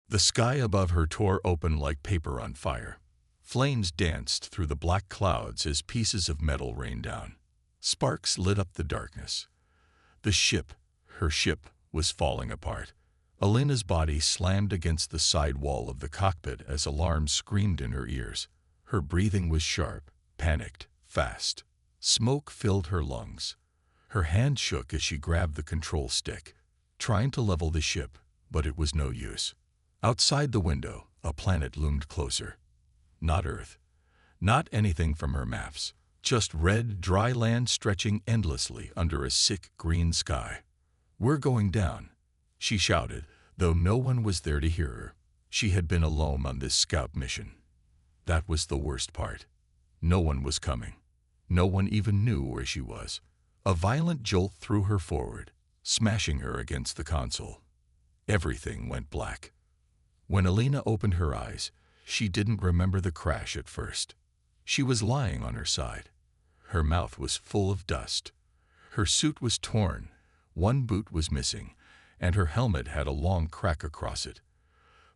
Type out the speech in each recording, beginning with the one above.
The sky above her tore open like paper on fire. Flames danced through the black clouds as pieces of metal rained down. Sparks lit up the darkness. The ship, her ship, was falling apart. Elena's body slammed against the side wall of the cockpit as alarms screamed in her ears. Her breathing was sharp, panicked, fast. Smoke filled her lungs. Her hand shook as she grabbed the control stick, trying to level the ship, but it was no use. Outside the window, a planet loomed closer. Not Earth. Not anything from her maps. Just red, dry land stretching endlessly under a sick green sky. "We're going down," she shouted, though no one was there to hear her. She had been alone on this scout mission. That was the worst part. No one was coming. No one even knew where she was. A violent jolt threw her forward, smashing her against the console. Everything went black. When Elena opened her eyes, she didn't remember the crash at first. She was lying on her side. Her mouth was full of dust. Her suit was torn, one boot was missing, and her helmet had a long crack across it.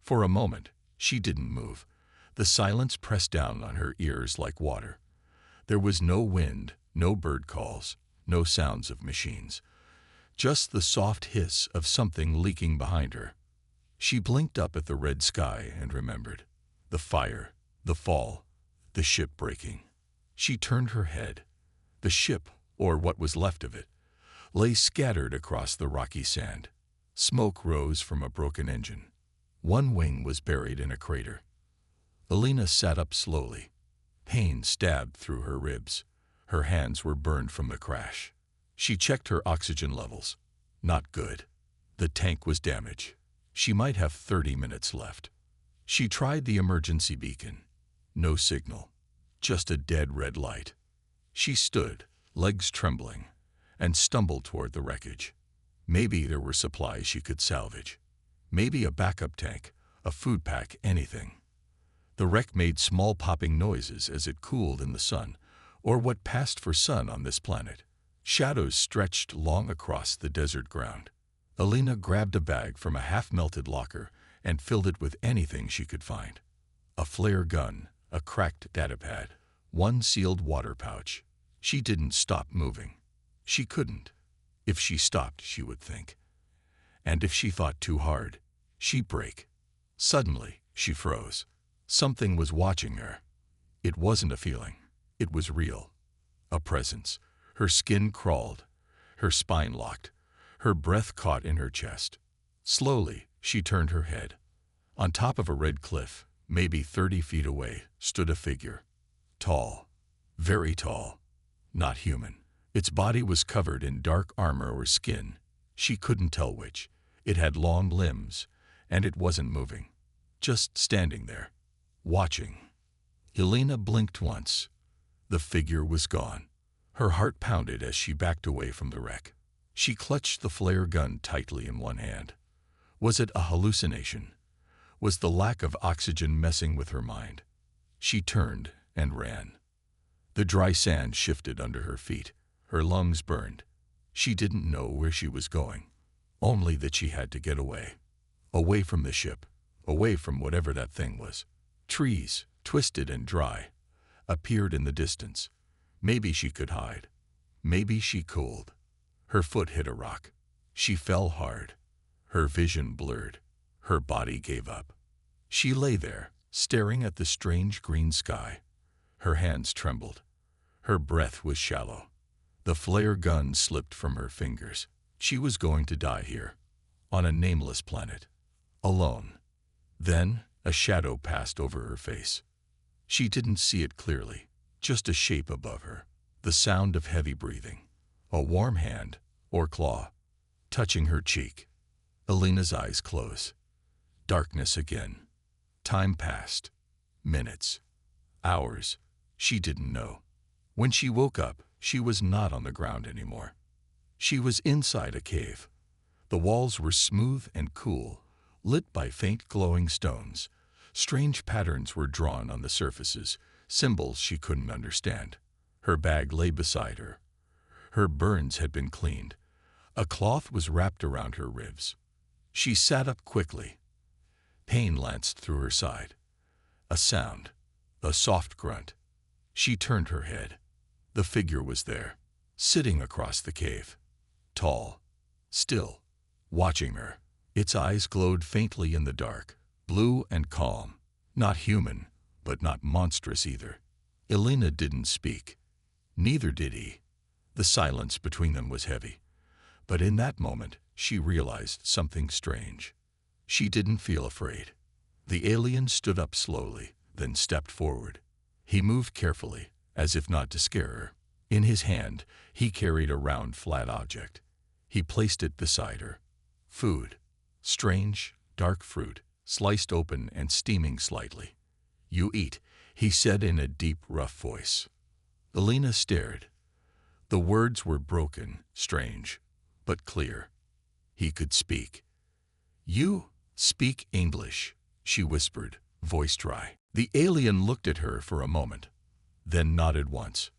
For a moment, she didn't move. The silence pressed down on her ears like water. There was no wind, no bird calls, no sounds of machines. Just the soft hiss of something leaking behind her. She blinked up at the red sky and remembered. The fire, the fall, the ship breaking. She turned her head. The ship, or what was left of it, lay scattered across the rocky sand. Smoke rose from a broken engine. One wing was buried in a crater. Elena sat up slowly. Pain stabbed through her ribs. Her hands were burned from the crash. She checked her oxygen levels. Not good. The tank was damaged. She might have 30 minutes left. She tried the emergency beacon. No signal. Just a dead red light. She stood, legs trembling, and stumbled toward the wreckage. Maybe there were supplies she could salvage. Maybe a backup tank, a food pack, anything. The wreck made small popping noises as it cooled in the sun, or what passed for sun on this planet. Shadows stretched long across the desert ground. Elena grabbed a bag from a half-melted locker and filled it with anything she could find. A flare gun, a cracked datapad, one sealed water pouch. She didn't stop moving. She couldn't. If she stopped, she would think. And if she thought too hard, she'd break. Suddenly, she froze. Something was watching her. It wasn't a feeling. It was real. A presence. Her skin crawled. Her spine locked. Her breath caught in her chest. Slowly, she turned her head. On top of a red cliff, maybe 30 feet away, stood a figure. Tall. Very tall. Not human. Its body was covered in dark armor or skin. She couldn't tell which. It had long limbs, and it wasn't moving. Just standing there, watching. Elena blinked once. The figure was gone. Her heart pounded as she backed away from the wreck. She clutched the flare gun tightly in one hand. Was it a hallucination? Was the lack of oxygen messing with her mind? She turned and ran. The dry sand shifted under her feet. Her lungs burned. She didn't know where she was going, only that she had to get away. Away from the ship, away from whatever that thing was. Trees, twisted and dry, appeared in the distance. Maybe she could hide. Maybe she could. Her foot hit a rock. She fell hard. Her vision blurred. Her body gave up. She lay there, staring at the strange green sky. Her hands trembled. Her breath was shallow. The flare gun slipped from her fingers. She was going to die here, on a nameless planet, alone. Then a shadow passed over her face. She didn't see it clearly, just a shape above her. The sound of heavy breathing. A warm hand, or claw, touching her cheek. Elena's eyes closed. Darkness again. Time passed. Minutes. Hours. She didn't know. When she woke up, she was not on the ground anymore. She was inside a cave. The walls were smooth and cool, lit by faint glowing stones. Strange patterns were drawn on the surfaces, symbols she couldn't understand. Her bag lay beside her. Her burns had been cleaned. A cloth was wrapped around her ribs. She sat up quickly. Pain lanced through her side. A sound, a soft grunt. She turned her head. The figure was there, sitting across the cave. Tall, still, watching her. Its eyes glowed faintly in the dark, blue and calm. Not human, but not monstrous either. Elena didn't speak. Neither did he. The silence between them was heavy. But in that moment, she realized something strange. She didn't feel afraid. The alien stood up slowly, then stepped forward. He moved carefully, as if not to scare her. In his hand, he carried a round, flat object. He placed it beside her. Food. Strange, dark fruit, sliced open and steaming slightly. "You eat," he said in a deep, rough voice. Elena stared. The words were broken, strange, but clear. He could speak. "You speak English," she whispered, voice dry. The alien looked at her for a moment, then nodded once.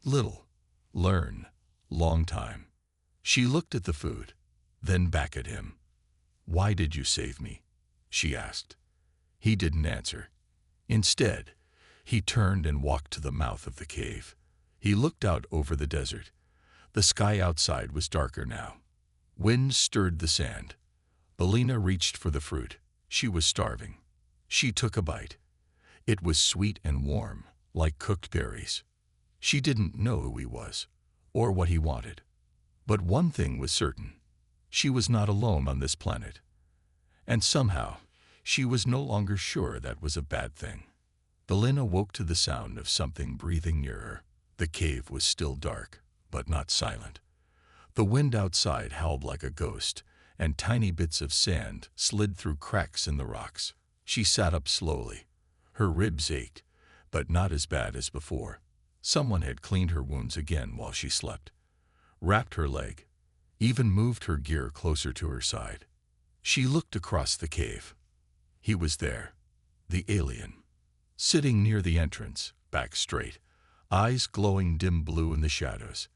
"Little. Learn. Long time." She looked at the food, then back at him. "Why did you save me?" she asked. He didn't answer. Instead, he turned and walked to the mouth of the cave. He looked out over the desert. The sky outside was darker now. Wind stirred the sand. Elena reached for the fruit. She was starving. She took a bite. It was sweet and warm, like cooked berries. She didn't know who he was, or what he wanted. But one thing was certain. She was not alone on this planet. And somehow, she was no longer sure that was a bad thing. Elena woke to the sound of something breathing near her. The cave was still dark, but not silent. The wind outside howled like a ghost, and tiny bits of sand slid through cracks in the rocks. She sat up slowly. Her ribs ached, but not as bad as before. Someone had cleaned her wounds again while she slept, wrapped her leg, even moved her gear closer to her side. She looked across the cave. He was there, the alien, sitting near the entrance, back straight, eyes glowing dim blue in the shadows.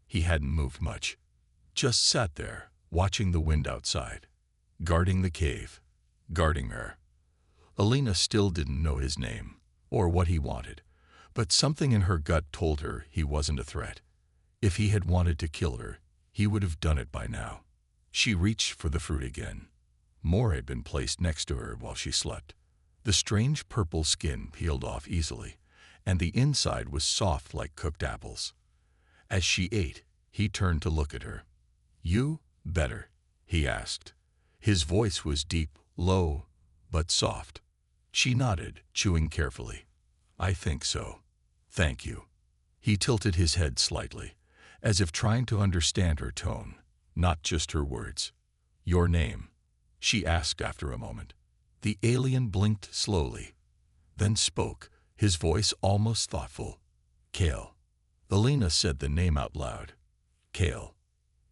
He hadn't moved much, just sat there, watching the wind outside, guarding the cave, guarding her. Elena still didn't know his name, or what he wanted, but something in her gut told her he wasn't a threat. If he had wanted to kill her, he would have done it by now. She reached for the fruit again. More had been placed next to her while she slept. The strange purple skin peeled off easily, and the inside was soft like cooked apples. As she ate, he turned to look at her. "You better?" he asked. His voice was deep, low, but soft. She nodded, chewing carefully. "I think so. Thank you." He tilted his head slightly, as if trying to understand her tone, not just her words. "Your name?" she asked after a moment. The alien blinked slowly, then spoke, his voice almost thoughtful. "Kale." Elena said the name out loud. "Kale."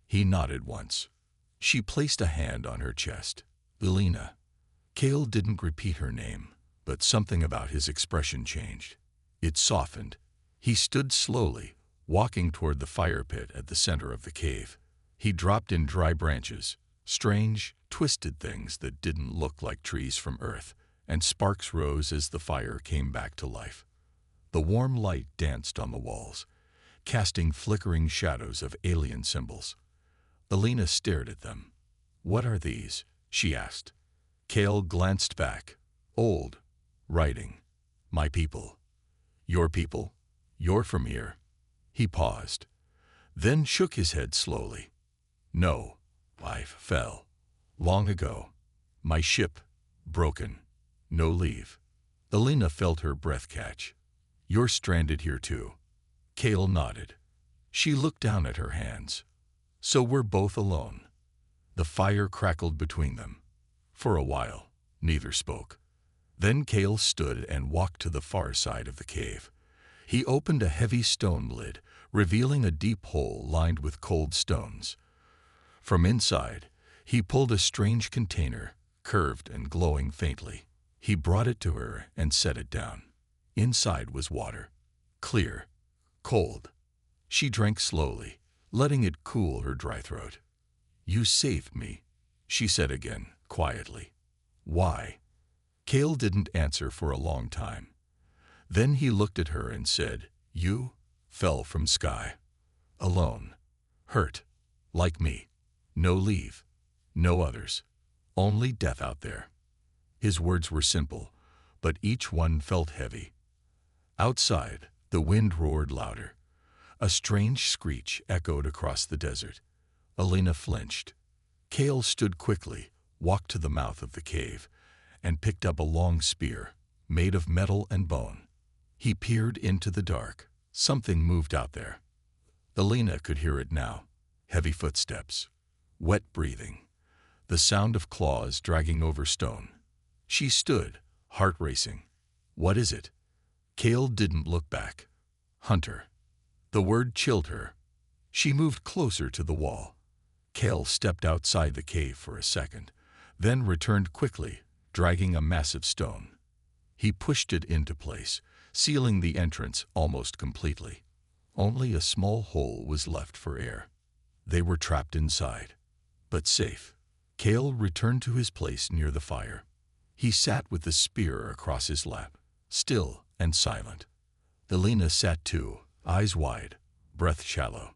He nodded once. She placed a hand on her chest. "Elena." Kale didn't repeat her name, but something about his expression changed. It softened. He stood slowly, walking toward the fire pit at the center of the cave. He dropped in dry branches, strange, twisted things that didn't look like trees from Earth, and sparks rose as the fire came back to life. The warm light danced on the walls, casting flickering shadows of alien symbols. Elena stared at them. "What are these?" she asked. Kale glanced back. "Old. Writing. My people." "Your people? You're from here?" He paused, then shook his head slowly. "No, I fell. Long ago. My ship, broken. No leave." Elena felt her breath catch. "You're stranded here too." Kale nodded. She looked down at her hands. "So we're both alone." The fire crackled between them. For a while, neither spoke. Then Kale stood and walked to the far side of the cave. He opened a heavy stone lid, revealing a deep hole lined with cold stones. From inside, he pulled a strange container, curved and glowing faintly. He brought it to her and set it down. Inside was water. Clear. Cold. She drank slowly, letting it cool her dry throat. "You saved me," she said again, quietly. "Why?" Cale didn't answer for a long time. Then he looked at her and said, "You fell from sky. Alone. Hurt. Like me. No leave. No others. Only death out there." His words were simple, but each one felt heavy. Outside, the wind roared louder. A strange screech echoed across the desert. Elena flinched. Cale stood quickly, walked to the mouth of the cave, and picked up a long spear, made of metal and bone. He peered into the dark. Something moved out there. Elena could hear it now. Heavy footsteps. Wet breathing. The sound of claws dragging over stone. She stood, heart racing. "What is it?" Cale didn't look back. "Hunter." The word chilled her. She moved closer to the wall. Cale stepped outside the cave for a second, then returned quickly, dragging a massive stone. He pushed it into place, sealing the entrance almost completely. Only a small hole was left for air. They were trapped inside, but safe. Cale returned to his place near the fire. He sat with the spear across his lap, still and silent. Elena sat too, eyes wide, breath shallow.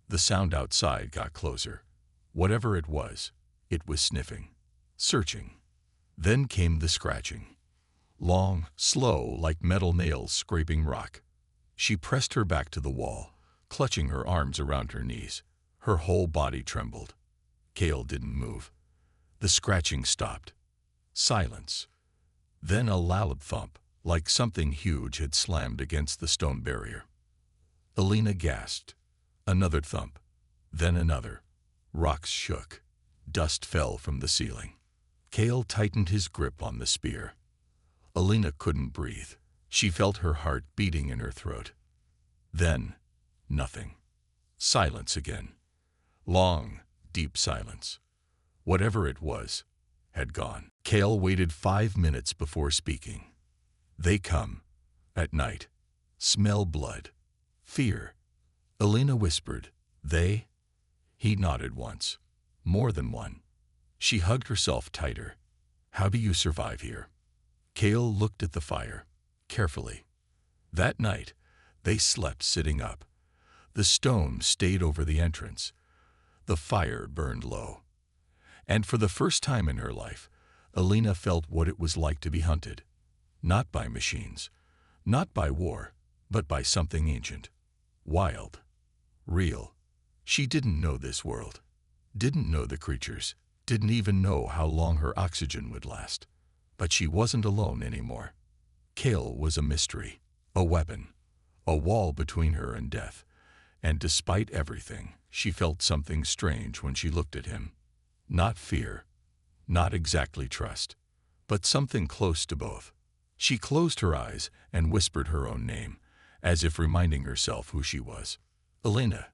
The sound outside got closer. Whatever it was sniffing, searching. Then came the scratching. Long, slow, like metal nails scraping rock. She pressed her back to the wall, clutching her arms around her knees. Her whole body trembled. Cale didn't move. The scratching stopped. Silence. Then a loud thump, like something huge had slammed against the stone barrier. Elena gasped. Another thump. Then another. Rocks shook. Dust fell from the ceiling. Cale tightened his grip on the spear. Elena couldn't breathe. She felt her heart beating in her throat. Then, nothing. Silence again. Long, deep silence. Whatever it was, had gone. Cale waited 5 minutes before speaking. "They come. At night. Smell blood. Fear." Elena whispered, "They?" He nodded once. More than one. She hugged herself tighter. "How do you survive here?" Cale looked at the fire, carefully. That night, they slept sitting up. The stone stayed over the entrance. The fire burned low. And for the first time in her life, Elena felt what it was like to be hunted. Not by machines, not by war, but by something ancient. Wild. Real. She didn't know this world. Didn't know the creatures. Didn't even know how long her oxygen would last. But she wasn't alone anymore. Cale was a mystery, a weapon, a wall between her and death. And despite everything, she felt something strange when she looked at him. Not fear, not exactly trust, but something close to both. She closed her eyes and whispered her own name, as if reminding herself who she was. "Elena."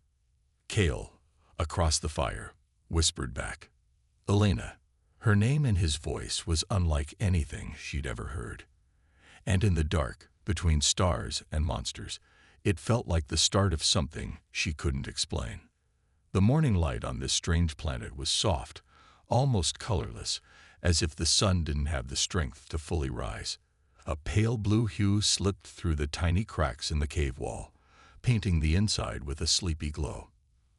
Cale, across the fire, whispered back, "Elena." Her name and his voice was unlike anything she'd ever heard. And in the dark, between stars and monsters, it felt like the start of something she couldn't explain. The morning light on this strange planet was soft, almost colorless, as if the sun didn't have the strength to fully rise. A pale blue hue slipped through the tiny cracks in the cave wall, painting the inside with a sleepy glow.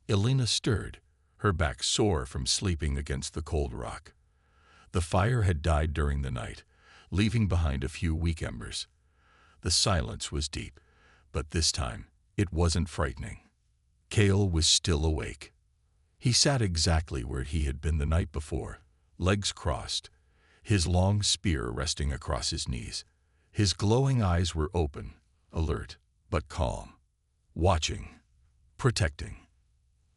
Elena stirred, her back sore from sleeping against the cold rock. The fire had died during the night, leaving behind a few weak embers. The silence was deep, but this time it wasn't frightening. Cale was still awake. He sat exactly where he had been the night before, legs crossed, his long spear resting across his knees. His glowing eyes were open, alert, but calm. Watching. Protecting.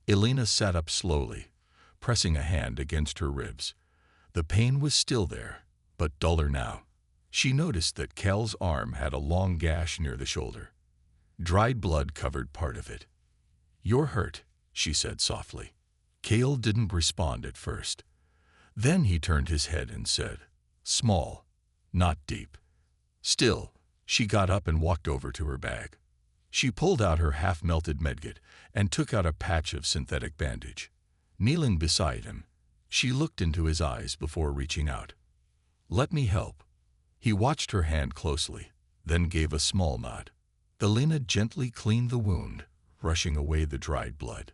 Elena sat up slowly, pressing a hand against her ribs. The pain was still there, but duller now. She noticed that Cale's arm had a long gash near the shoulder. Dried blood covered part of it. "You're hurt," she said softly. Cale didn't respond at first. Then he turned his head and said, "Small, not deep." Still, she got up and walked over to her bag. She pulled out her half-melted medkit and took out a patch of synthetic bandage. Kneeling beside him, she looked into his eyes before reaching out. "Let me help." He watched her hand closely, then gave a small nod. Elena gently cleaned the wound, brushing away the dried blood.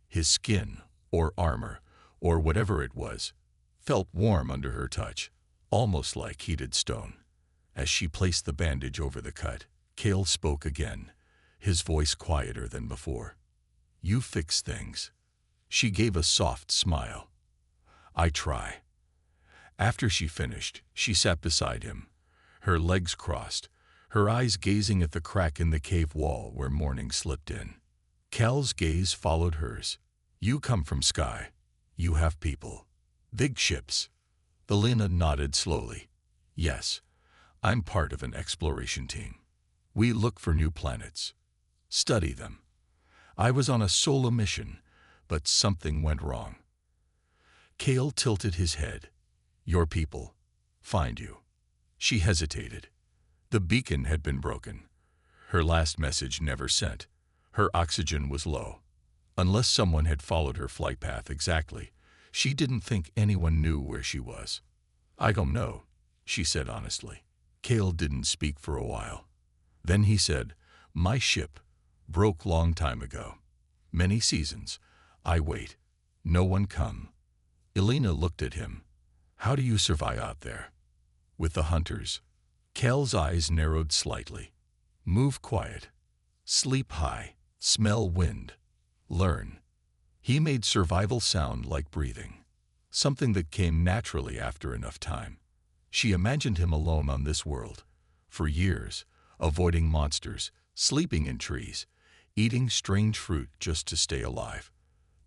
His skin, or armor, or whatever it was, felt warm under her touch, almost like heated stone. As she placed the bandage over the cut, Cale spoke again, his voice quieter than before. "You fix things." She gave a soft smile. "I try." After she finished, she sat beside him, her legs crossed, her eyes gazing at the crack in the cave wall where morning slipped in. Cal's gaze followed hers. "You come from Sky. You have people. Big ships." Elena nodded slowly. "Yes, I'm part of an exploration team. We look for new planets. Study them. I was on a solo mission, but something went wrong." Cale tilted his head. "Your people find you." She hesitated. The beacon had been broken. Her last message never sent. Her oxygen was low. Unless someone had followed her flight path exactly, she didn't think anyone knew where she was. "I don't know," she said honestly. Cale didn't speak for a while. Then he said, "My ship broke long time ago. Many seasons. I wait. No one come." Elena looked at him. "How do you survive out there?" "With the hunters." Cale's eyes narrowed slightly. "Move quiet. Sleep high. Smell wind. Learn." He made survival sound like breathing, something that came naturally after enough time. She imagined him alone on this world, for years, avoiding monsters, sleeping in trees, eating strange fruit just to stay alive.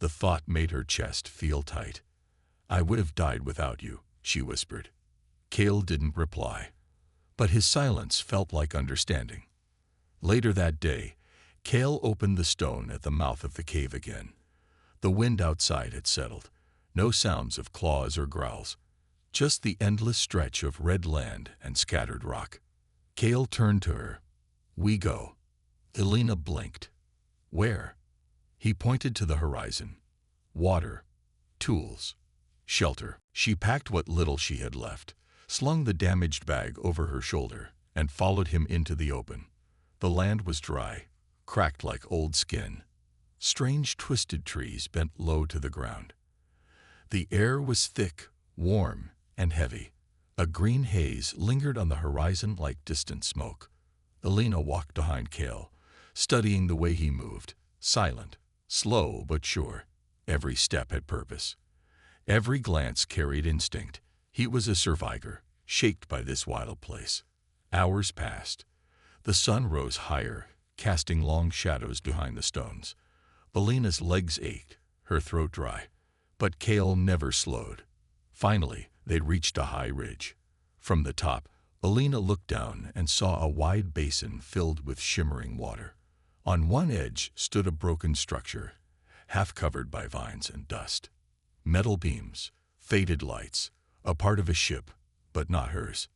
The thought made her chest feel tight. "I would have died without you," she whispered. Cale didn't reply, but his silence felt like understanding. Later that day, Cale opened the stone at the mouth of the cave again. The wind outside had settled. No sounds of claws or growls, just the endless stretch of red land and scattered rock. Cale turned to her. "We go." Elena blinked. "Where?" He pointed to the horizon. "Water, tools, shelter." She packed what little she had left, slung the damaged bag over her shoulder, and followed him into the open. The land was dry, cracked like old skin. Strange twisted trees bent low to the ground. The air was thick, warm, and heavy. A green haze lingered on the horizon like distant smoke. Elena walked behind Cale, studying the way he moved, silent, slow but sure. Every step had purpose. Every glance carried instinct. He was a survivor, shaped by this wild place. Hours passed. The sun rose higher, casting long shadows behind the stones. Elena's legs ached, her throat dry, but Cale never slowed. Finally, they'd reached a high ridge. From the top, Elena looked down and saw a wide basin filled with shimmering water. On one edge stood a broken structure, half covered by vines and dust. Metal beams, faded lights, a part of a ship, but not hers.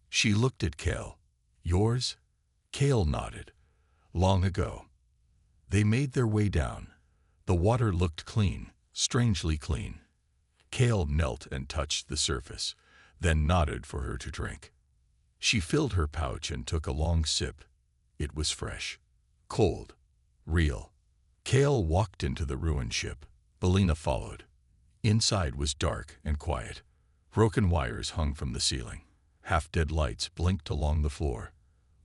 She looked at Cale. "Yours?" Cale nodded. "Long ago." They made their way down. The water looked clean, strangely clean. Cale knelt and touched the surface, then nodded for her to drink. She filled her pouch and took a long sip. It was fresh, cold, real. Cale walked into the ruined ship. Elena followed. Inside was dark and quiet. Broken wires hung from the ceiling. Half-dead lights blinked along the floor.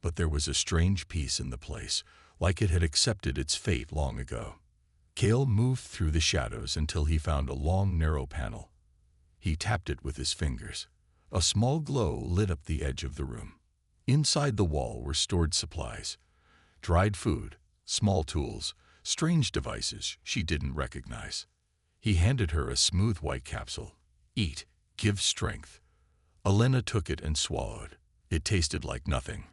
But there was a strange peace in the place, like it had accepted its fate long ago. Cale moved through the shadows until he found a long, narrow panel. He tapped it with his fingers. A small glow lit up the edge of the room. Inside the wall were stored supplies. Dried food, small tools, strange devices she didn't recognize. He handed her a smooth white capsule. "Eat, give strength." Elena took it and swallowed. It tasted like nothing.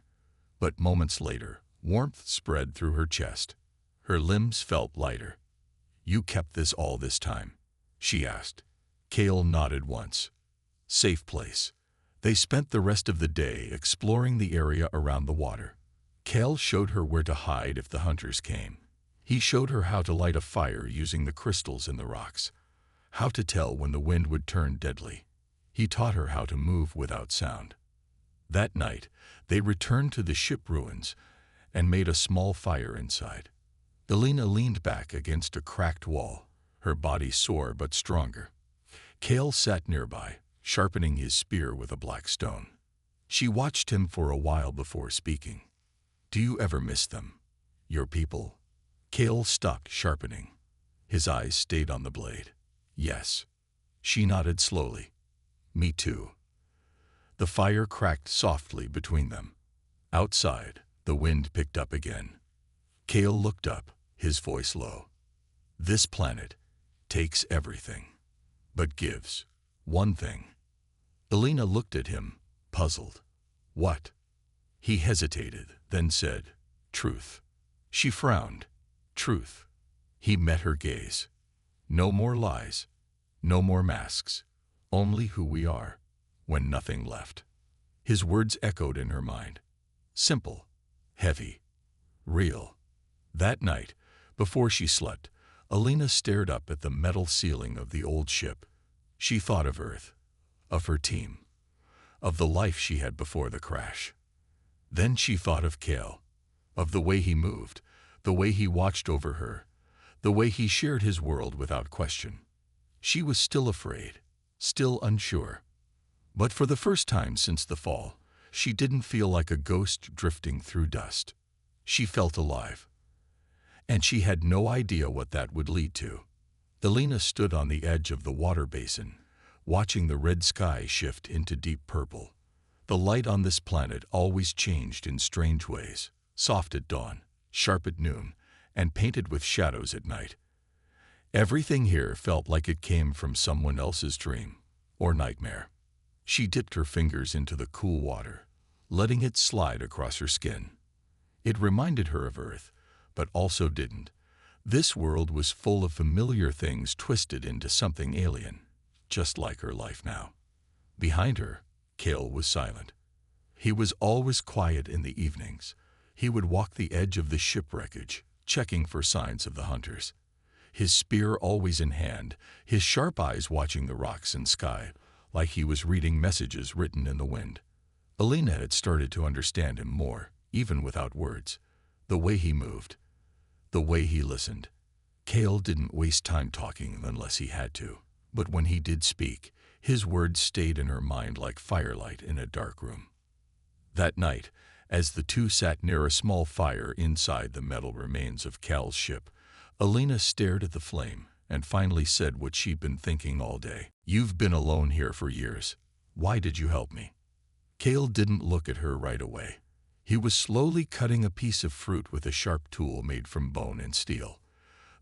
But moments later, warmth spread through her chest. Her limbs felt lighter. "You kept this all this time?" she asked. Cale nodded once. "Safe place." They spent the rest of the day exploring the area around the water. Cale showed her where to hide if the hunters came. He showed her how to light a fire using the crystals in the rocks, how to tell when the wind would turn deadly. He taught her how to move without sound. That night, they returned to the ship ruins and made a small fire inside. Elena leaned back against a cracked wall, her body sore but stronger. Cale sat nearby, sharpening his spear with a black stone. She watched him for a while before speaking. "Do you ever miss them? Your people?" Cale stopped sharpening. His eyes stayed on the blade. "Yes." She nodded slowly. "Me too." The fire cracked softly between them. Outside, the wind picked up again. Cale looked up, his voice low. "This planet takes everything, but gives one thing." Elena looked at him, puzzled. "What?" He hesitated, then said, "Truth." She frowned. "Truth." He met her gaze. "No more lies, no more masks, only who we are, when nothing left." His words echoed in her mind. Simple, heavy, real. That night, before she slept, Elena stared up at the metal ceiling of the old ship. She thought of Earth, of her team, of the life she had before the crash. Then she thought of Cale, of the way he moved, the way he watched over her, the way he shared his world without question. She was still afraid, still unsure. But for the first time since the fall, she didn't feel like a ghost drifting through dust. She felt alive. And she had no idea what that would lead to. Elena stood on the edge of the water basin, watching the red sky shift into deep purple. The light on this planet always changed in strange ways, soft at dawn, sharp at noon, and painted with shadows at night. Everything here felt like it came from someone else's dream or nightmare. She dipped her fingers into the cool water, letting it slide across her skin. It reminded her of Earth, but also didn't. This world was full of familiar things twisted into something alien, just like her life now. Behind her, Cale was silent. He was always quiet in the evenings. He would walk the edge of the ship wreckage, checking for signs of the hunters. His spear always in hand, his sharp eyes watching the rocks and sky, like he was reading messages written in the wind. Elena had started to understand him more, even without words. The way he moved, the way he listened. Cale didn't waste time talking unless he had to, but when he did speak, his words stayed in her mind like firelight in a dark room. That night, as the two sat near a small fire inside the metal remains of Cale's ship, Elena stared at the flame and finally said what she'd been thinking all day. "You've been alone here for years. Why did you help me?" Cale didn't look at her right away. He was slowly cutting a piece of fruit with a sharp tool made from bone and steel.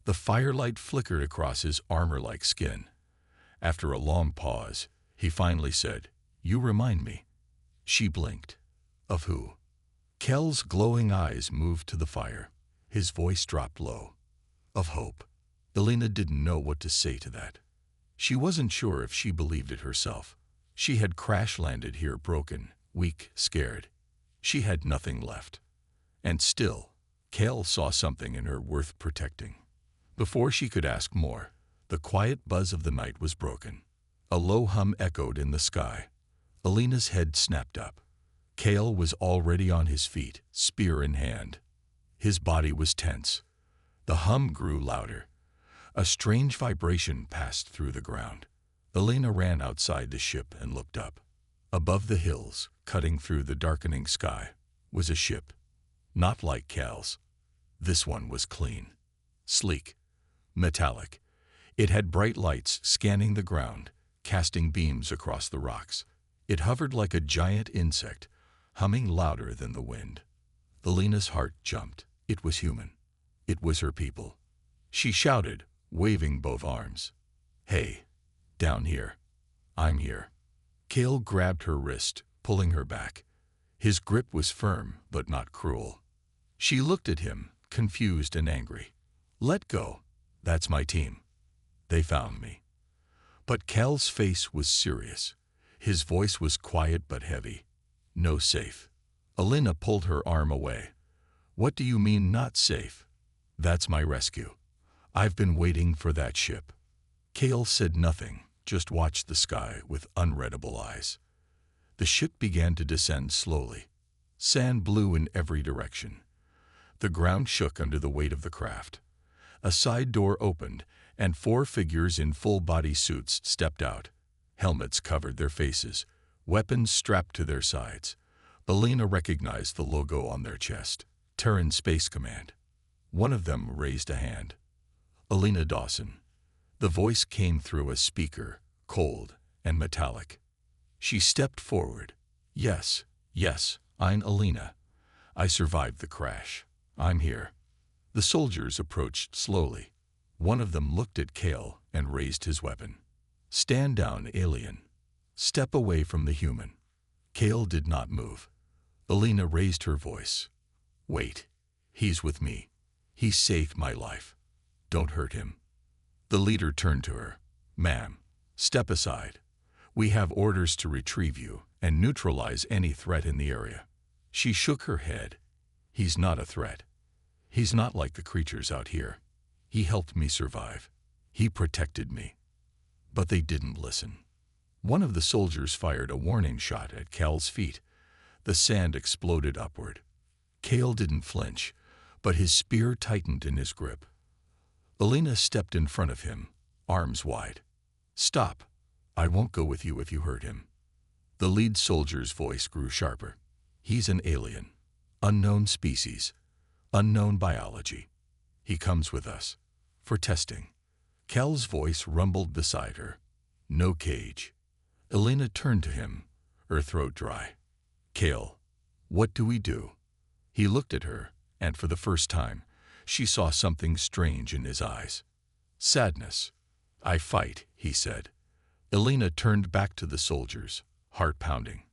The firelight flickered across his armor-like skin. After a long pause, he finally said, "You remind me." She blinked. "Of who?" Cale's glowing eyes moved to the fire. His voice dropped low. "Of hope." Elena didn't know what to say to that. She wasn't sure if she believed it herself. She had crash-landed here broken, weak, scared. She had nothing left. And still, Cale saw something in her worth protecting. Before she could ask more, the quiet buzz of the night was broken. A low hum echoed in the sky. Elena's head snapped up. Cale was already on his feet, spear in hand. His body was tense. The hum grew louder. A strange vibration passed through the ground. Elena ran outside the ship and looked up. Above the hills, cutting through the darkening sky, was a ship. Not like Cale's. This one was clean, sleek, metallic. It had bright lights scanning the ground, casting beams across the rocks. It hovered like a giant insect, humming louder than the wind. Elena's heart jumped. It was human. It was her people. She shouted, waving both arms. "Hey, down here. I'm here." Cale grabbed her wrist, pulling her back. His grip was firm, but not cruel. She looked at him, confused and angry. "Let go. That's my team. They found me." But Cale's face was serious. His voice was quiet but heavy. "No safe." Elena pulled her arm away. "What do you mean not safe?" "That's my rescue. I've been waiting for that ship." Cale said nothing, just watched the sky with unreadable eyes. The ship began to descend slowly. Sand blew in every direction. The ground shook under the weight of the craft. A side door opened, and 4 figures in full-body suits stepped out. Helmets covered their faces, weapons strapped to their sides. Elena recognized the logo on their chest, Terran Space Command. One of them raised a hand. Elena Dawson. The voice came through a speaker, cold and metallic. She stepped forward. Yes, I'm Elena. I survived the crash. I'm here. The soldiers approached slowly. One of them looked at Cale and raised his weapon. Stand down, alien. Step away from the human. Cale did not move. Elena raised her voice. Wait. He's with me. He saved my life. Don't hurt him. The leader turned to her. Ma'am, step aside. We have orders to retrieve you and neutralize any threat in the area. She shook her head. He's not a threat. He's not like the creatures out here. He helped me survive. He protected me. But they didn't listen. One of the soldiers fired a warning shot at Cale's feet. The sand exploded upward. Cale didn't flinch, but his spear tightened in his grip. Elena stepped in front of him, arms wide. Stop. I won't go with you if you hurt him. The lead soldier's voice grew sharper. He's an alien. Unknown species. Unknown biology. He comes with us. For testing. Cale's voice rumbled beside her. No cage. Elena turned to him, her throat dry. Cale, what do we do? He looked at her, and for the first time, she saw something strange in his eyes. Sadness. I fight, he said. Elena turned back to the soldiers, heart pounding.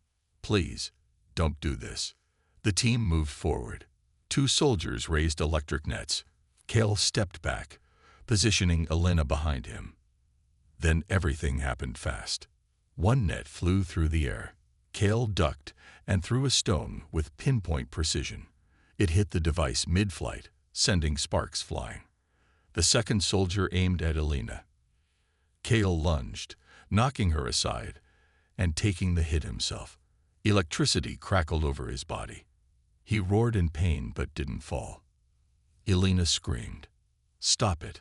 Please, don't do this. The team moved forward. 2 soldiers raised electric nets. Cale stepped back, positioning Elena behind him. Then everything happened fast. One net flew through the air. Cale ducked and threw a stone with pinpoint precision. It hit the device mid-flight, sending sparks flying. The second soldier aimed at Elena. Cale lunged, knocking her aside and taking the hit himself. Electricity crackled over his body. He roared in pain but didn't fall. Elena screamed. Stop it.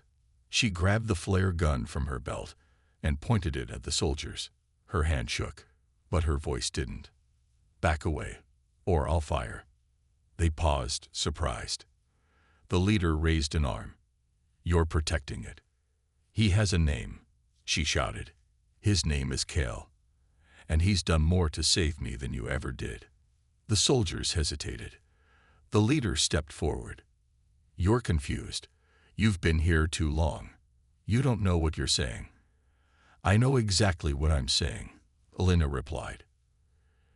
She grabbed the flare gun from her belt and pointed it at the soldiers. Her hand shook, but her voice didn't. Back away, or I'll fire. They paused, surprised. The leader raised an arm. You're protecting it. He has a name, she shouted. His name is Cale, and he's done more to save me than you ever did. The soldiers hesitated. The leader stepped forward. You're confused. You've been here too long. You don't know what you're saying. I know exactly what I'm saying, Elena replied.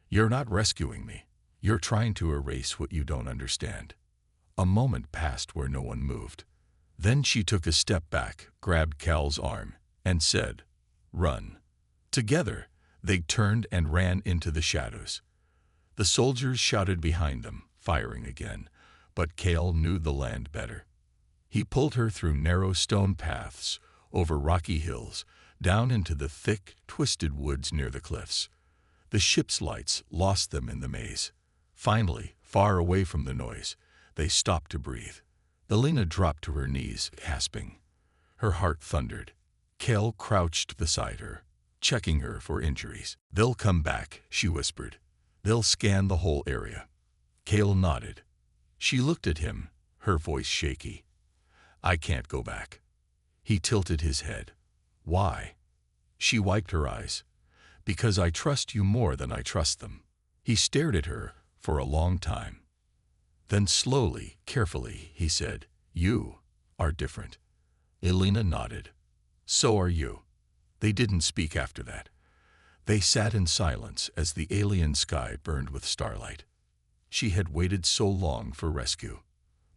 You're not rescuing me. You're trying to erase what you don't understand. A moment passed where no one moved. Then she took a step back, grabbed Cale's arm, and said, Run. Together, they turned and ran into the shadows. The soldiers shouted behind them, firing again, but Cale knew the land better. He pulled her through narrow stone paths, over rocky hills, down into the thick, twisted woods near the cliffs. The ship's lights lost them in the maze. Finally, far away from the noise, they stopped to breathe. Elena dropped to her knees, gasping. Her heart thundered. Cale crouched beside her, checking her for injuries. They'll come back, she whispered. They'll scan the whole area. Cale nodded. She looked at him, her voice shaky. I can't go back. He tilted his head. Why? She wiped her eyes. Because I trust you more than I trust them. He stared at her for a long time. Then slowly, carefully, he said, You are different. Elena nodded. So are you. They didn't speak after that. They sat in silence as the alien sky burned with starlight. She had waited so long for rescue.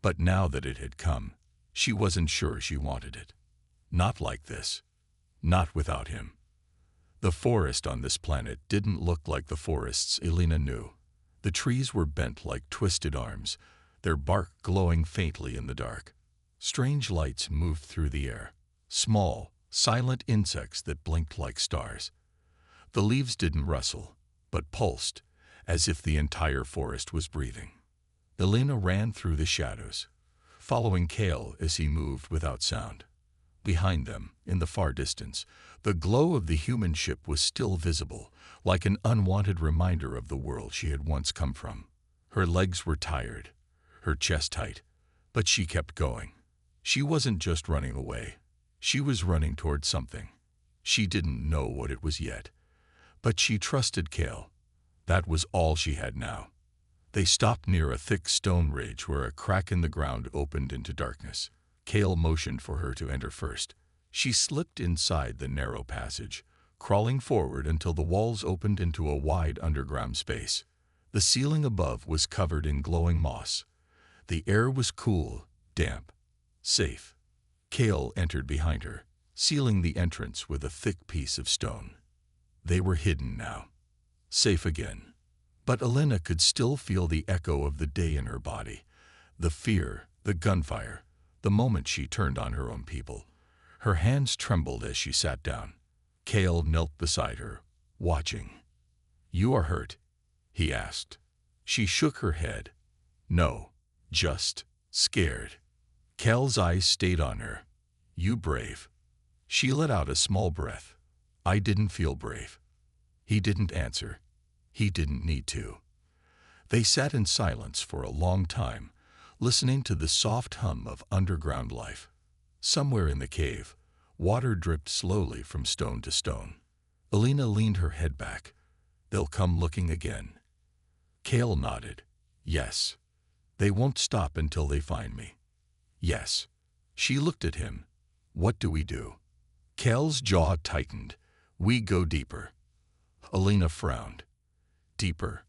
But now that it had come, she wasn't sure she wanted it. Not like this. Not without him. The forest on this planet didn't look like the forests Elena knew. The trees were bent like twisted arms, their bark glowing faintly in the dark. Strange lights moved through the air, small, silent insects that blinked like stars. The leaves didn't rustle, but pulsed, as if the entire forest was breathing. Elena ran through the shadows, following Kale as he moved without sound. Behind them, in the far distance, the glow of the human ship was still visible, like an unwanted reminder of the world she had once come from. Her legs were tired, her chest tight, but she kept going. She wasn't just running away. She was running toward something. She didn't know what it was yet, but she trusted Kale. That was all she had now. They stopped near a thick stone ridge where a crack in the ground opened into darkness. Kale motioned for her to enter first. She slipped inside the narrow passage, crawling forward until the walls opened into a wide underground space. The ceiling above was covered in glowing moss. The air was cool, damp, safe. Kale entered behind her, sealing the entrance with a thick piece of stone. They were hidden now, safe again. But Elena could still feel the echo of the day in her body, the fear, the gunfire, the moment she turned on her own people. Her hands trembled as she sat down. Kale knelt beside her, watching. "You are hurt?" he asked. She shook her head. "No, just scared." Kale's eyes stayed on her. "You brave." She let out a small breath. "I didn't feel brave." He didn't answer. He didn't need to. They sat in silence for a long time, listening to the soft hum of underground life. Somewhere in the cave, water dripped slowly from stone to stone. Elena leaned her head back. "They'll come looking again." Kale nodded. "Yes. They won't stop until they find me." "Yes." She looked at him. "What do we do?" Kale's jaw tightened. "We go deeper." Elena frowned. "Deeper?"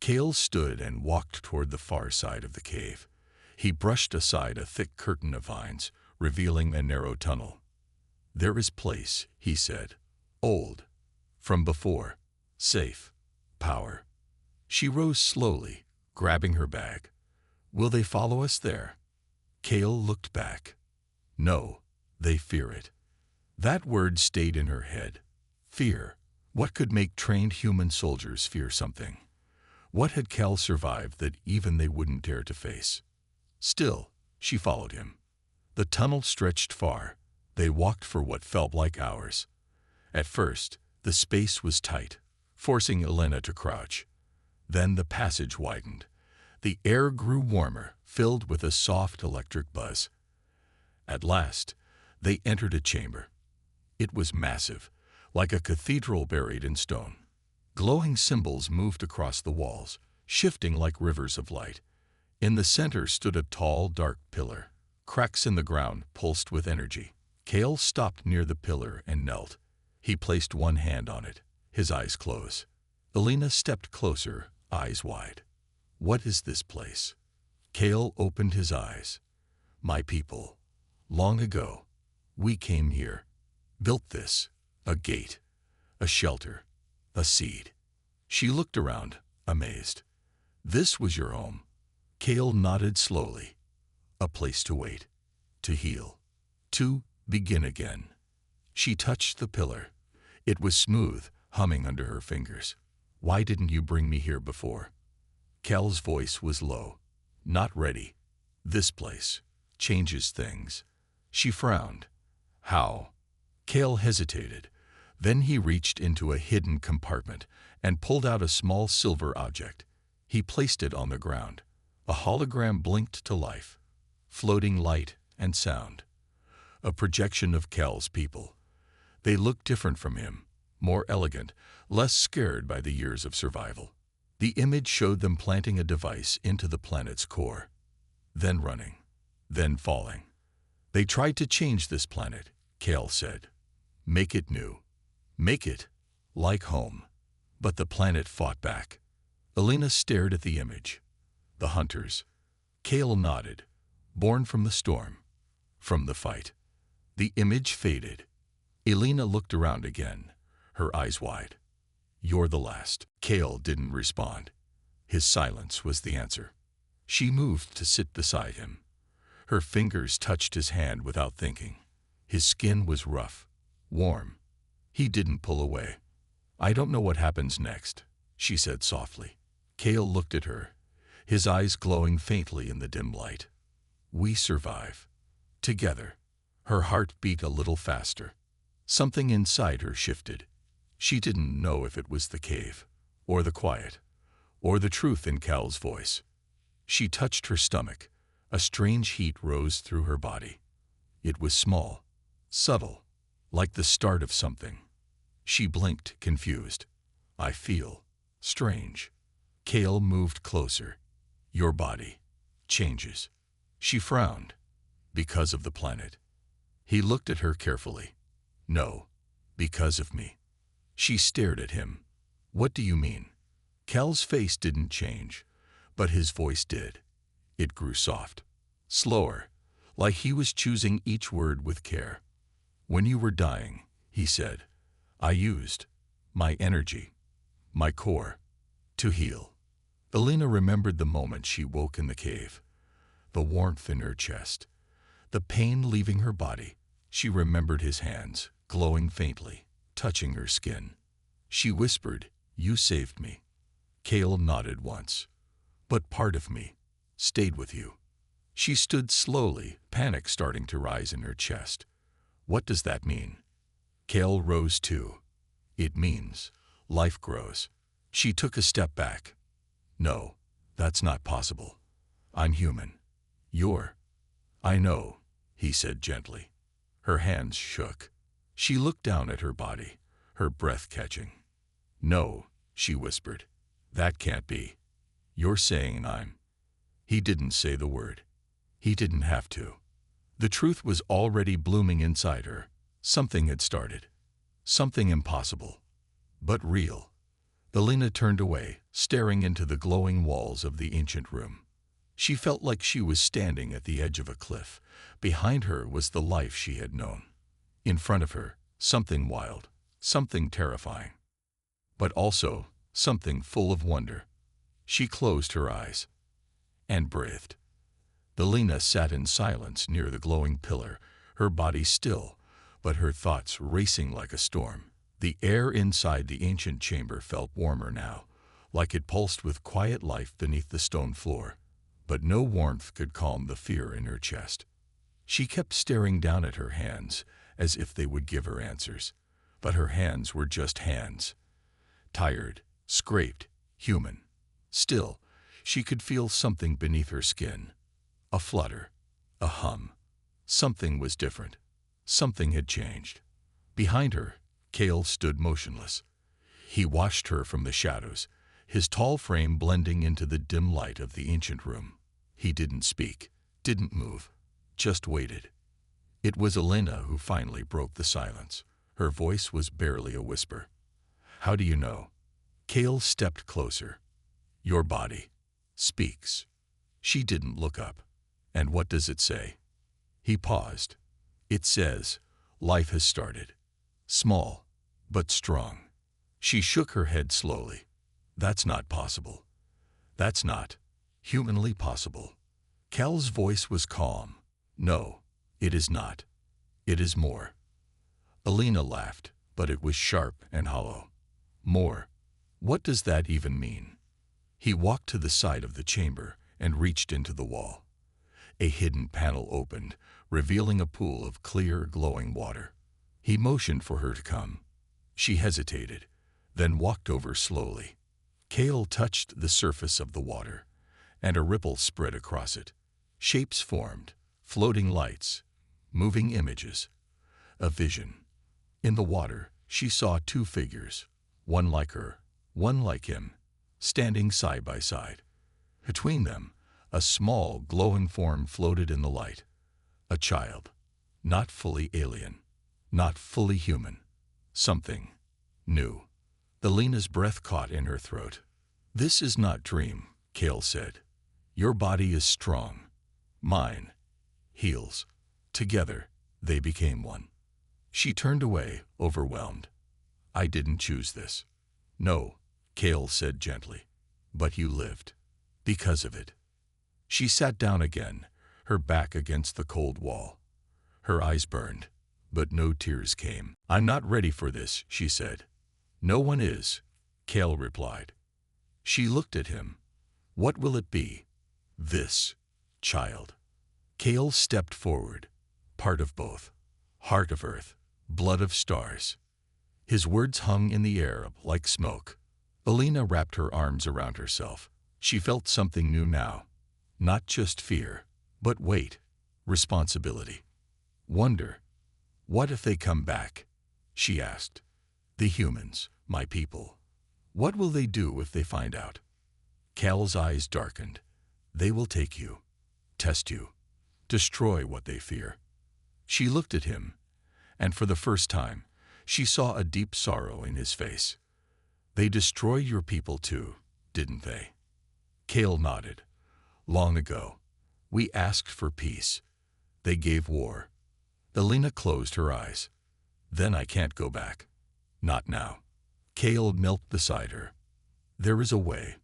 Kale stood and walked toward the far side of the cave. He brushed aside a thick curtain of vines, revealing a narrow tunnel. "There is place," he said. "Old. From before. Safe. Power." She rose slowly, grabbing her bag. "Will they follow us there?" Kale looked back. "No, they fear it." That word stayed in her head. Fear. What could make trained human soldiers fear something? What had Kale survived that even they wouldn't dare to face? Still, she followed him. The tunnel stretched far. They walked for what felt like hours. At first, the space was tight, forcing Elena to crouch. Then the passage widened. The air grew warmer, filled with a soft electric buzz. At last, they entered a chamber. It was massive, like a cathedral buried in stone. Glowing symbols moved across the walls, shifting like rivers of light. In the center stood a tall, dark pillar. Cracks in the ground pulsed with energy. Kale stopped near the pillar and knelt. He placed one hand on it, his eyes closed. Elena stepped closer, eyes wide. "What is this place?" Kale opened his eyes. "My people. Long ago, we came here, built this, a gate, a shelter, a seed." She looked around, amazed. "This was your home?" Kale nodded slowly. "A place to wait, to heal, to begin again." She touched the pillar. It was smooth, humming under her fingers. "Why didn't you bring me here before?" Kale's voice was low. "Not ready. This place changes things." She frowned. "How?" Kale hesitated. Then he reached into a hidden compartment and pulled out a small silver object. He placed it on the ground. A hologram blinked to life, floating light and sound. A projection of Kale's people. They looked different from him, more elegant, less scared by the years of survival. The image showed them planting a device into the planet's core, then running, then falling. "They tried to change this planet," Kale said. "Make it new. Make it like home." But the planet fought back. Elena stared at the image. The hunters. Kale nodded. Born from the storm, from the fight. The image faded. Elena looked around again, her eyes wide. "You're the last." Kale didn't respond. His silence was the answer. She moved to sit beside him. Her fingers touched his hand without thinking. His skin was rough, warm. He didn't pull away. "I don't know what happens next," she said softly. Kale looked at her, his eyes glowing faintly in the dim light. We survive. Together. Her heart beat a little faster. Something inside her shifted. She didn't know if it was the cave, or the quiet, or the truth in Cal's voice. She touched her stomach. A strange heat rose through her body. It was small, subtle, like the start of something. She blinked, confused. I feel strange. Kale moved closer. Your body changes. She frowned. Because of the planet. He looked at her carefully. No, because of me. She stared at him. What do you mean? Cal's face didn't change, but his voice did. It grew soft, slower, like he was choosing each word with care. When you were dying, he said, I used my energy, my core, to heal. Elena remembered the moment she woke in the cave, the warmth in her chest, the pain leaving her body. She remembered his hands, glowing faintly, touching her skin. She whispered, You saved me. Kale nodded once. But part of me stayed with you. She stood slowly, panic starting to rise in her chest. What does that mean? Kale rose too. It means life grows. She took a step back. No, that's not possible. I'm human. You're. I know, he said gently. Her hands shook. She looked down at her body, her breath catching. No, she whispered. That can't be. You're saying I'm. He didn't say the word. He didn't have to. The truth was already blooming inside her. Something had started. Something impossible, but real. Elena turned away, staring into the glowing walls of the ancient room. She felt like she was standing at the edge of a cliff. Behind her was the life she had known. In front of her, something wild, something terrifying, but also something full of wonder. She closed her eyes and breathed. Elena sat in silence near the glowing pillar, her body still, but her thoughts racing like a storm. The air inside the ancient chamber felt warmer now, like it pulsed with quiet life beneath the stone floor. But no warmth could calm the fear in her chest. She kept staring down at her hands, as if they would give her answers. But her hands were just hands. Tired, scraped, human. Still, she could feel something beneath her skin. A flutter, a hum. Something was different. Something had changed. Behind her, Kale stood motionless. He watched her from the shadows, his tall frame blending into the dim light of the ancient room. He didn't speak, didn't move, just waited. It was Elena who finally broke the silence. Her voice was barely a whisper. How do you know? Kale stepped closer. Your body speaks. She didn't look up. And what does it say? He paused. It says, life has started. Small, but strong. She shook her head slowly. That's not possible. That's not humanly possible. Cal's voice was calm. No, it is not. It is more. Elena laughed, but it was sharp and hollow. More. What does that even mean? He walked to the side of the chamber and reached into the wall. A hidden panel opened, revealing a pool of clear, glowing water. He motioned for her to come. She hesitated, then walked over slowly. Kale touched the surface of the water, and a ripple spread across it. Shapes formed, floating lights, moving images. A vision. In the water, she saw two figures, one like her, one like him, standing side by side. Between them, a small, glowing form floated in the light. A child, not fully alien, not fully human. Something new. Elena's breath caught in her throat. This is not dream, Kale said. Your body is strong. Mine heals. Together, they became one. She turned away, overwhelmed. I didn't choose this. No, Kale said gently. But you lived. Because of it. She sat down again, her back against the cold wall. Her eyes burned, but no tears came. I'm not ready for this, she said. No one is, Kale replied. She looked at him. What will it be? This, child. Kale stepped forward, part of both. Heart of earth, blood of stars. His words hung in the air like smoke. Elena wrapped her arms around herself. She felt something new now. Not just fear, but weight, responsibility, wonder. What if they come back? She asked. The humans, my people. What will they do if they find out? Cal's eyes darkened. They will take you, test you, destroy what they fear. She looked at him, and for the first time, she saw a deep sorrow in his face. They destroyed your people too, didn't they? Kale nodded. Long ago, we asked for peace. They gave war. Elena closed her eyes. Then I can't go back. Not now. Kale knelt beside her. There is a way.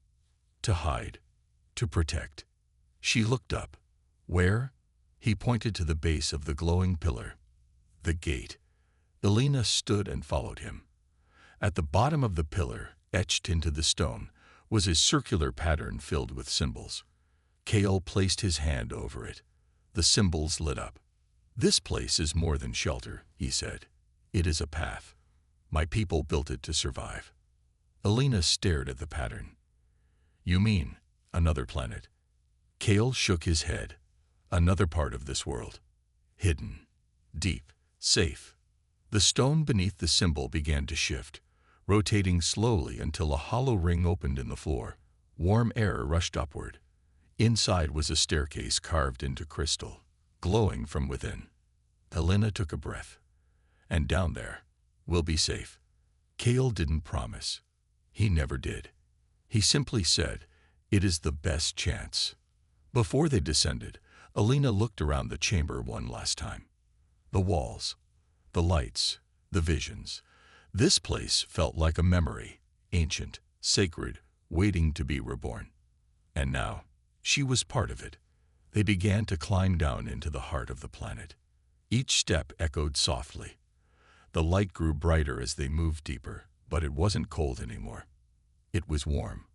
To hide. To protect. She looked up. Where? He pointed to the base of the glowing pillar. The gate. Elena stood and followed him. At the bottom of the pillar, etched into the stone, was a circular pattern filled with symbols. Kale placed his hand over it. The symbols lit up. This place is more than shelter, he said. It is a path. My people built it to survive. Elena stared at the pattern. You mean another planet? Kale shook his head. Another part of this world. Hidden. Deep. Safe. The stone beneath the symbol began to shift, rotating slowly until a hollow ring opened in the floor. Warm air rushed upward. Inside was a staircase carved into crystal, glowing from within. Elena took a breath. And down there, we'll be safe. Kale didn't promise. He never did. He simply said, it is the best chance. Before they descended, Elena looked around the chamber one last time. The walls, the lights, the visions. This place felt like a memory, ancient, sacred, waiting to be reborn. And now, she was part of it. They began to climb down into the heart of the planet. Each step echoed softly. The light grew brighter as they moved deeper, but it wasn't cold anymore. It was warm,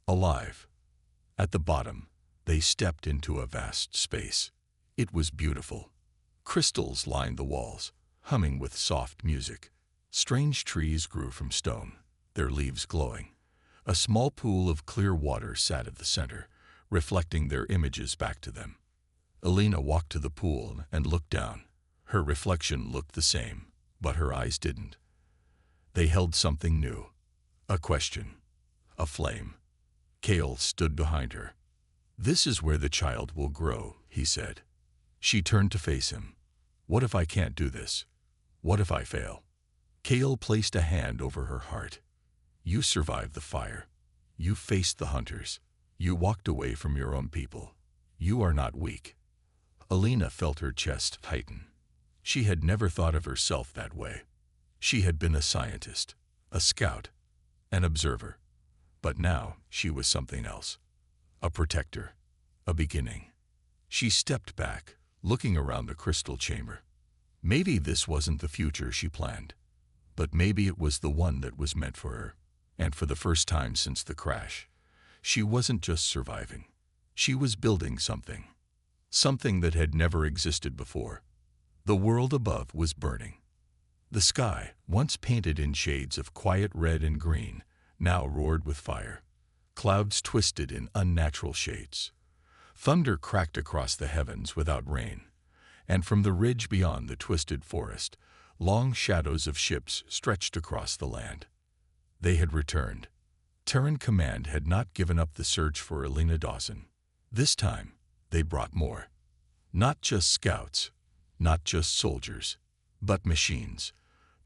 alive. At the bottom, they stepped into a vast space. It was beautiful. Crystals lined the walls, humming with soft music. Strange trees grew from stone, their leaves glowing. A small pool of clear water sat at the center, reflecting their images back to them. Elena walked to the pool and looked down. Her reflection looked the same, but her eyes didn't. They held something new. A question. A flame. Kale stood behind her. This is where the child will grow, he said. She turned to face him. What if I can't do this? What if I fail? Kale placed a hand over her heart. You survived the fire. You faced the hunters. You walked away from your own people. You are not weak. Elena felt her chest tighten. She had never thought of herself that way. She had been a scientist, a scout, an observer. But now she was something else. A protector, a beginning. She stepped back, looking around the crystal chamber. Maybe this wasn't the future she planned, but maybe it was the one that was meant for her. And for the first time since the crash, she wasn't just surviving. She was building something. Something that had never existed before. The world above was burning. The sky, once painted in shades of quiet red and green, now roared with fire. Clouds twisted in unnatural shades. Thunder cracked across the heavens without rain, and from the ridge beyond the twisted forest, long shadows of ships stretched across the land. They had returned. Terran Command had not given up the search for Elena Dawson. This time, they brought more. Not just scouts, not just soldiers, but machines.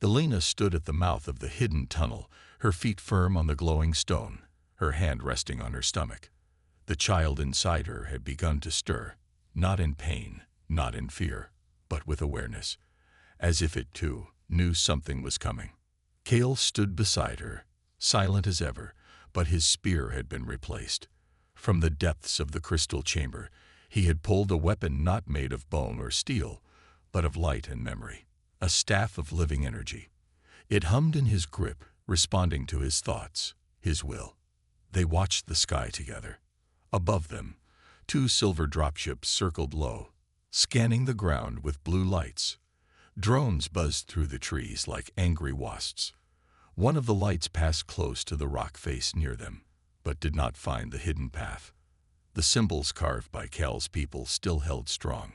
Elena stood at the mouth of the hidden tunnel, her feet firm on the glowing stone, her hand resting on her stomach. The child inside her had begun to stir, not in pain, not in fear, but with awareness, as if it too knew something was coming. Kale stood beside her, silent as ever, but his spear had been replaced. From the depths of the crystal chamber, he had pulled a weapon not made of bone or steel, but of light and memory, a staff of living energy. It hummed in his grip, responding to his thoughts, his will. They watched the sky together. Above them, two silver dropships circled low, scanning the ground with blue lights. Drones buzzed through the trees like angry wasps. One of the lights passed close to the rock face near them, but did not find the hidden path. The symbols carved by Kel's people still held strong.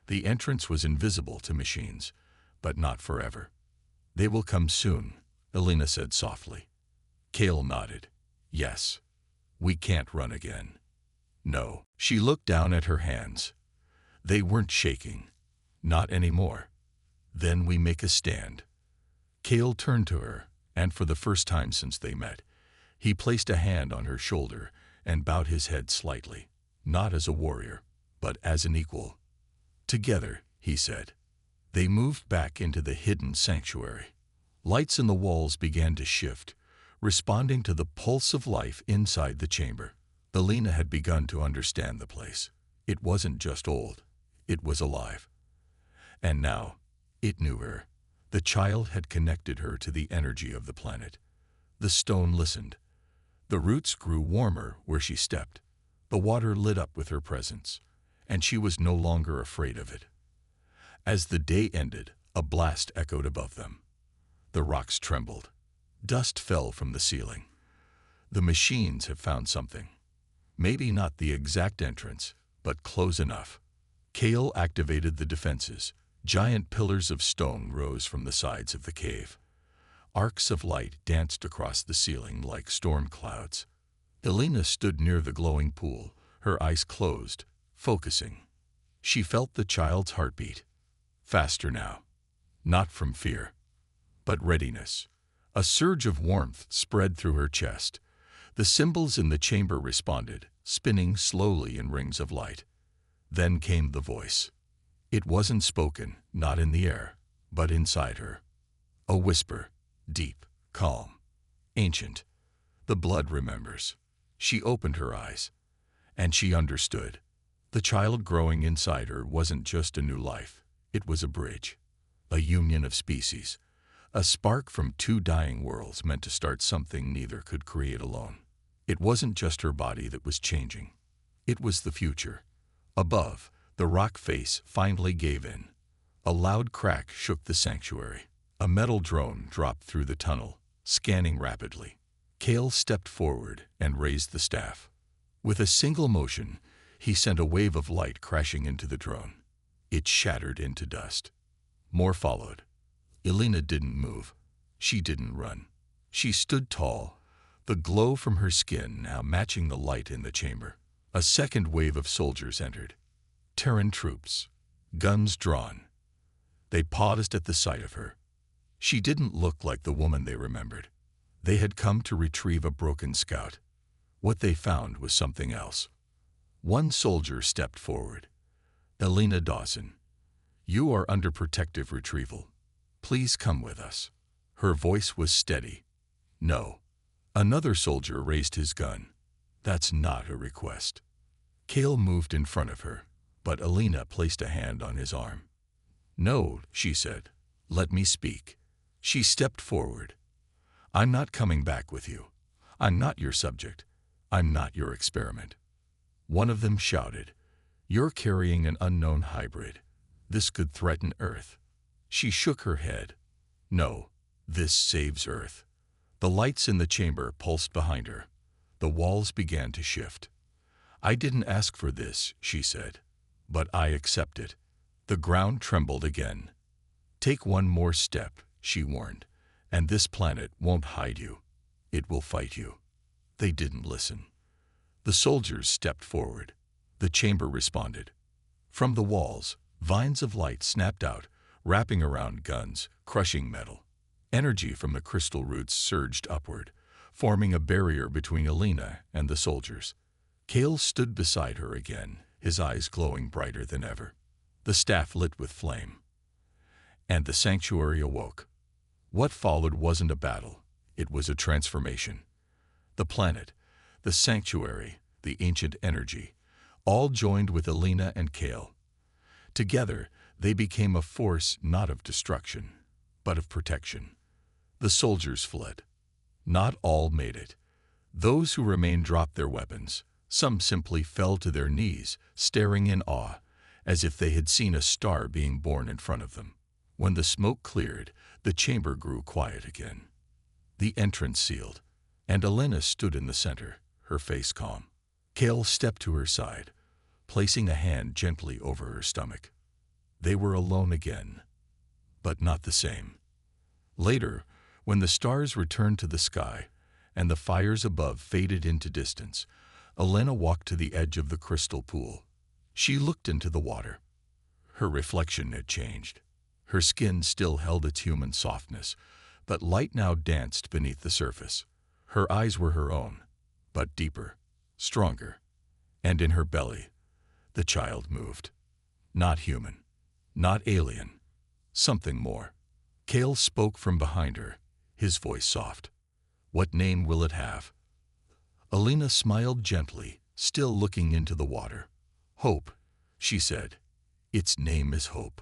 The entrance was invisible to machines, but not forever. "They will come soon," Elena said softly. Kel nodded. "Yes. We can't run again." "No." She looked down at her hands. They weren't shaking. Not anymore. "Then we make a stand." Kel turned to her, and for the first time since they met, he placed a hand on her shoulder and bowed his head slightly, not as a warrior, but as an equal. "Together," he said. They moved back into the hidden sanctuary. Lights in the walls began to shift, responding to the pulse of life inside the chamber. Elena had begun to understand the place. It wasn't just old. It was alive. And now, it knew her. The child had connected her to the energy of the planet. The stone listened. The roots grew warmer where she stepped. The water lit up with her presence, and she was no longer afraid of it. As the day ended, a blast echoed above them. The rocks trembled. Dust fell from the ceiling. The machines have found something. Maybe not the exact entrance, but close enough. Kel activated the defenses. Giant pillars of stone rose from the sides of the cave. Arcs of light danced across the ceiling like storm clouds. Elena stood near the glowing pool, her eyes closed, focusing. She felt the child's heartbeat. Faster now. Not from fear, but readiness. A surge of warmth spread through her chest. The symbols in the chamber responded, spinning slowly in rings of light. Then came the voice. It wasn't spoken, not in the air, but inside her. A whisper, deep, calm, ancient. The blood remembers. She opened her eyes, and she understood. The child growing inside her wasn't just a new life. It was a bridge, a union of species, a spark from two dying worlds meant to start something neither could create alone. It wasn't just her body that was changing. It was the future. Above, the rock face finally gave in. A loud crack shook the sanctuary. A metal drone dropped through the tunnel, scanning rapidly. Kel stepped forward and raised the staff. With a single motion, he sent a wave of light crashing into the drone. It shattered into dust. More followed. Elena didn't move. She didn't run. She stood tall, the glow from her skin now matching the light in the chamber. A second wave of soldiers entered. Terran troops, guns drawn. They paused at the sight of her. She didn't look like the woman they remembered. They had come to retrieve a broken scout. What they found was something else. One soldier stepped forward. "Elena Dawson, you are under protective retrieval. Please come with us." Her voice was steady. "No." Another soldier raised his gun. "That's not a request." Kel moved in front of her, but Elena placed a hand on his arm. "No," she said. "Let me speak." She stepped forward. "I'm not coming back with you. I'm not your subject. I'm not your experiment." One of them shouted, "You're carrying an unknown hybrid. This could threaten Earth." She shook her head. "No, this saves Earth." The lights in the chamber pulsed behind her. The walls began to shift. "I didn't ask for this," she said, "but I accept it." The ground trembled again. "Take one more step," she warned, "and this planet won't hide you. It will fight you." They didn't listen. The soldiers stepped forward. The chamber responded. From the walls, vines of light snapped out, wrapping around guns, crushing metal. Energy from the crystal roots surged upward, forming a barrier between Elena and the soldiers. Kel stood beside her again, his eyes glowing brighter than ever. The staff lit with flame. And the sanctuary awoke. What followed wasn't a battle. It was a transformation. The planet, the sanctuary, the ancient energy, all joined with Elena and Kel. Together, they became a force not of destruction, but of protection. The soldiers fled. Not all made it. Those who remained dropped their weapons. Some simply fell to their knees, staring in awe, as if they had seen a star being born in front of them. When the smoke cleared, the chamber grew quiet again. The entrance sealed, and Elena stood in the center, her face calm. Kale stepped to her side, placing a hand gently over her stomach. They were alone again, but not the same. Later, when the stars returned to the sky and the fires above faded into distance, Elena walked to the edge of the crystal pool. She looked into the water. Her reflection had changed. Her skin still held its human softness, but light now danced beneath the surface. Her eyes were her own, but deeper, stronger, and in her belly, the child moved. Not human, not alien, something more. Kale spoke from behind her, his voice soft. What name will it have? Elena smiled gently, still looking into the water. Hope, she said. Its name is Hope.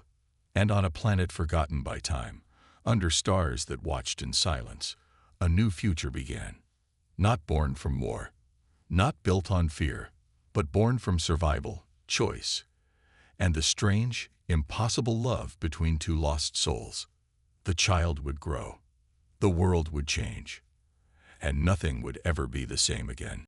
And on a planet forgotten by time, under stars that watched in silence, a new future began. Not born from war, not built on fear, but born from survival, choice, and the strange, impossible love between two lost souls. The child would grow, the world would change, and nothing would ever be the same again.